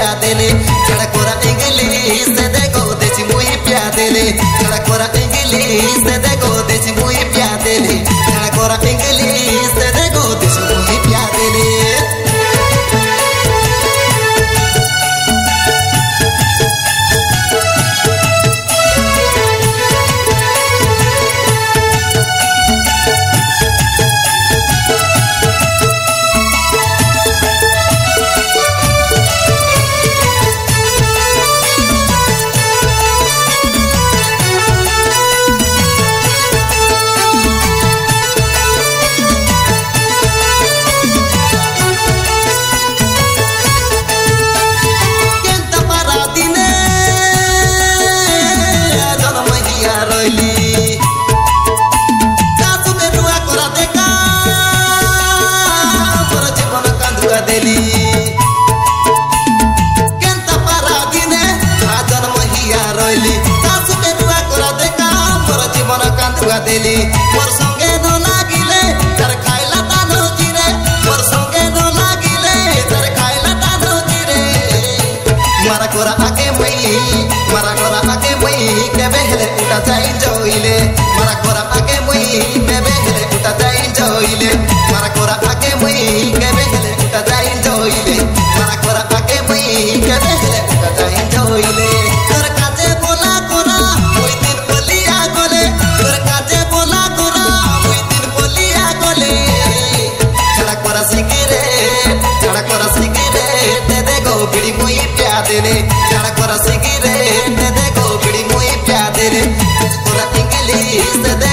प्यादेले चढ़ा कोरा इंग्लिश से देखो देसी मुई प्यादेले चढ़ा कोरा इंग्लिश से देखो देसी मुई प्यादेले चढ़ा कोरा इंग्लिश से देखो देसी मुई प्यादेले देली मोर संगे न लागिले तर खाइला तानो जिरे मोर संगे न लागिले तर खाइला तानो जिरे मारा कोरा आके मई केबे हेले उठा जाई जोइले मारा कोरा आके मई केबे हेले उठा जाई जोइले मारा कोरा आके मई केबे हेले उठा जाई जोइले मारा कोरा आके मई केबे हेले उठा जाई जोइले तर काजे बोला कोरा ओई दिन बोलिया गोले तर काजे बोला कोरा ओई दिन बोलिया गोले चढ़ा कोरा सिगरेट दे दे गो बिड़ी मुई प्यादेले चढ़ा कोरा सिगरेट दे दे गो बिड़ी मुई प्यादेले कोरा इंग्लिश दे दे